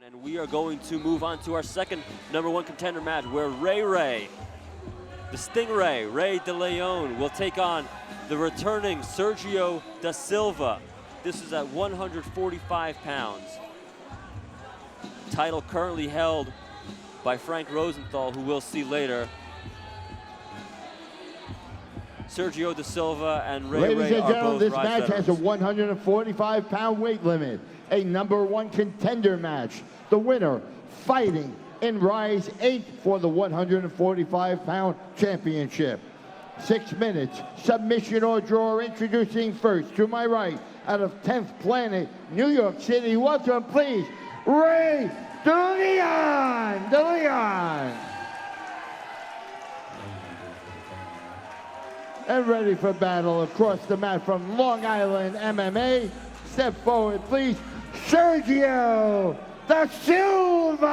And we are going to move on to our second #1 contender match, where Ray, the Stingray, Ray Deleon, will take on the returning Sergio Dasilva. This is at 145 pounds. Title currently held by Frank Rosenthal, who we'll see later. Sergio Dasilva and Ray Ladies and are gentlemen, both this Rise match veterans. has a 145-pound weight limit, a #1 contender match. The winner fighting in Rise 8 for the 145-pound championship. 6 minutes, submission or draw. Introducing first, to my right, out of 10th Planet, New York City. Welcome, please, Ray Deleon. Deleon. And ready for battle across the mat from Long Island MMA. Step forward, please, Sergio Dasilva.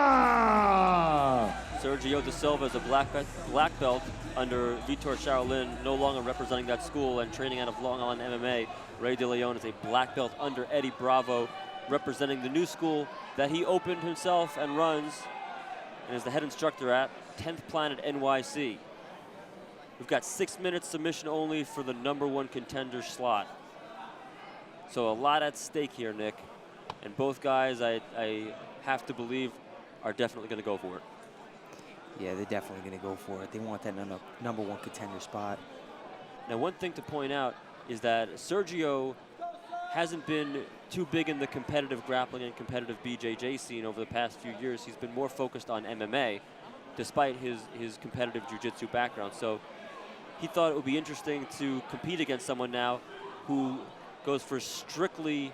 Sergio Dasilva is a black belt under Vitor Shaolin, no longer representing that school and training out of Long Island MMA. Ray Deleon is a black belt under Eddie Bravo, representing the new school that he opened himself and runs, and is the head instructor at 10th Planet NYC. We've got 6 minutes submission only for the #1 contender slot. So a lot at stake here, Nick. And both guys, I have to believe, are definitely going to go for it. Yeah, they're definitely going to go for it. They want that #1 contender spot. Now, one thing to point out is that Sergio hasn't been too big in the competitive grappling and competitive BJJ scene over the past few years. He's been more focused on MMA, despite his competitive jiu-jitsu background. So he thought it would be interesting to compete against someone now who goes for strictly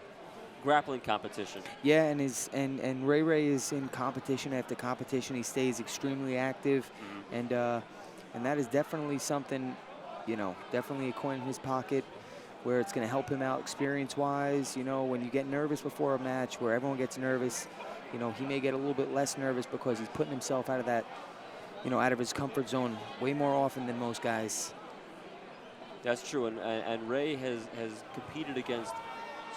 grappling competition. Yeah, and Ray is in competition after competition. He stays extremely active, and that is definitely something, you know, definitely a coin in his pocket, where it's going to help him out experience-wise. You know, when you get nervous before a match, where everyone gets nervous, you know, he may get a little bit less nervous because he's putting himself out of that, you know, out of his comfort zone way more often than most guys. That's true, and Ray has competed against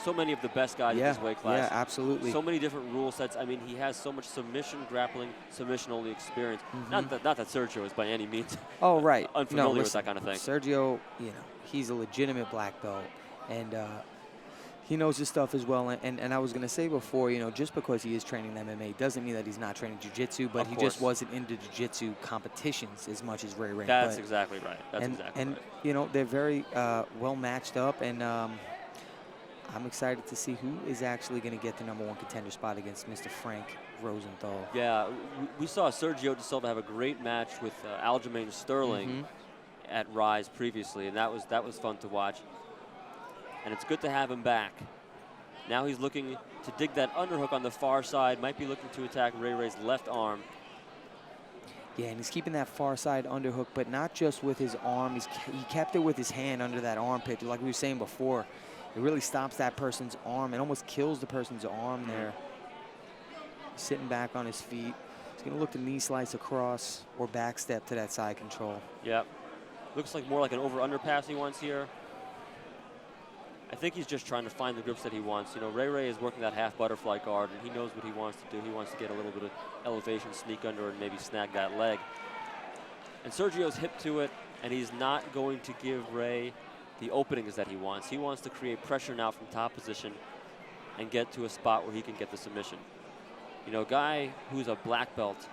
so many of the best guys in his weight class. Yeah, absolutely. So many different rule sets. I mean, he has so much submission, grappling, submission-only experience. Not that Sergio is by any means oh, right. unfamiliar with that kind of thing. Sergio, you know, he's a legitimate black belt, and he knows his stuff as well. And I was going to say before, you know, just because he is training MMA doesn't mean that he's not training jiu-jitsu, but he just wasn't into jiu-jitsu competitions as much as Ray. That's exactly right. That's exactly right. And, you know, they're very well matched up, and I'm excited to see who is actually going to get the #1 contender spot against Mr. Frank Rosenthal. Yeah, we saw Sergio Dasilva have a great match with Aljamain Sterling at Rise previously, and that was fun to watch. And it's good to have him back. Now he's looking to dig that underhook on the far side, might be looking to attack Ray's left arm. Yeah, and he's keeping that far side underhook, but not just with his arm. He kept it with his hand under that armpit, like we were saying before. It really stops that person's arm. It almost kills the person's arm there. Sitting back on his feet. He's going to look to knee slice across or back step to that side control. Yep. Looks like more like an over-under pass he wants here. I think he's just trying to find the grips that he wants. You know, Ray is working that half butterfly guard, and he knows what he wants to do. He wants to get a little bit of elevation, sneak under, and maybe snag that leg. And Sergio's hip to it, and he's not going to give Ray the openings that he wants. He wants to create pressure now from top position and get to a spot where he can get the submission. You know, a guy who's a black belt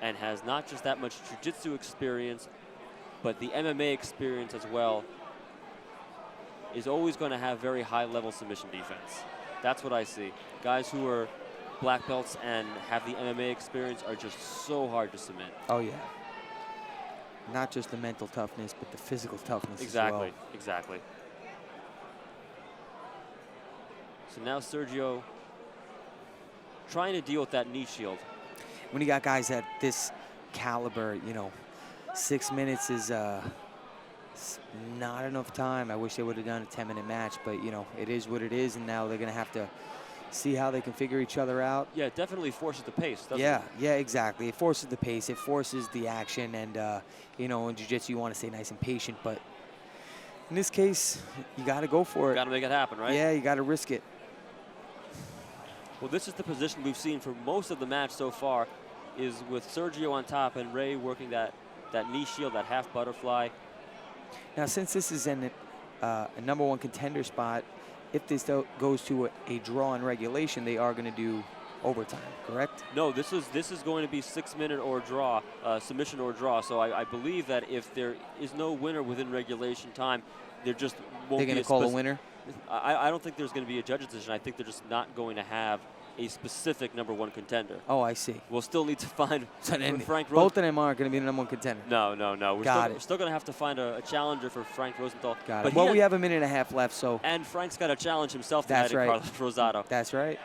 and has not just that much jiu-jitsu experience, but the MMA experience as well, is always going to have very high-level submission defense. That's what I see. Guys who are black belts and have the MMA experience are just so hard to submit. Oh, yeah. Not just the mental toughness, but the physical toughness as well. Exactly. So now Sergio trying to deal with that knee shield. When you got guys at this caliber, you know, 6 minutes is not enough time. I wish they would have done a 10-minute match, but, you know, it is what it is, and now they're going to have to see how they can figure each other out. Yeah, it definitely forces the pace, doesn't it? Yeah, exactly. It forces the pace. It forces the action, and, you know, in jiu-jitsu you want to stay nice and patient, but in this case, you got to go for it. Got to make it happen, right? Yeah, you got to risk it. Well, this is the position we've seen for most of the match so far, is with Sergio on top and Ray working that knee shield, that half butterfly. Now, since this is in a #1 contender spot, if this goes to a draw in regulation, they are going to do overtime, correct? No, this is going to be 6-minute or draw, submission or draw. So I believe that if there is no winner within regulation time, there just won't They're be going to call a winner? I don't think there's going to be a judge's decision. I think they're just not going to have a specific #1 contender. Oh, I see. We'll still need to find Frank Rosenthal. Both of them aren't going to be the #1 contender. No. We're still going to have to find a challenger for Frank Rosenthal. Got it. Well, we have a minute and a half left, so. And Frank's got to challenge himself tonight. That's right. Carlos Rosado. That's right.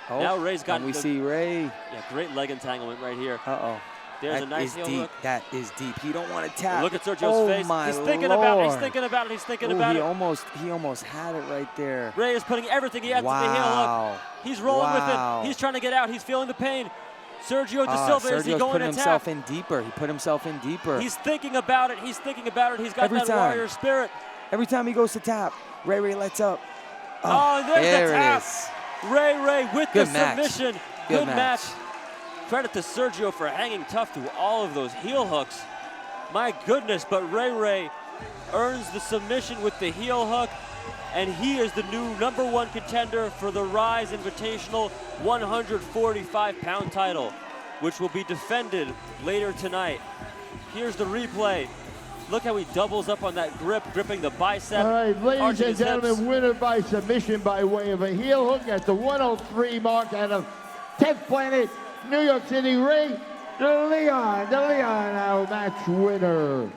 Oh, now Ray's got. And we see Ray. Yeah, great leg entanglement right here. Uh-oh. There's a nice heel hook. That is deep. You don't want to tap. Look at Sergio's face. He's thinking about it. He's thinking about it. He's thinking about it. He almost had it right there. Ray is putting everything he has to the heel hook. He's rolling with it. He's trying to get out. He's feeling the pain. Sergio Dasilva, is he going to tap? put himself in deeper. He put himself in deeper. He's thinking about it. He's thinking about it. He's got that warrior spirit. Every time he goes to tap, Ray lets up. Oh, there's the tap. It is. Ray with the submission. Good match. Credit to Sergio for hanging tough through all of those heel hooks. My goodness, but Ray earns the submission with the heel hook, and he is the new #1 contender for the Rise Invitational 145-pound title, which will be defended later tonight. Here's the replay. Look how he doubles up on that grip, gripping the bicep. All right, ladies and gentlemen, winner by submission by way of a heel hook at the 103 mark out of 10th Planet, New York City, Ray Deleon, our match winner.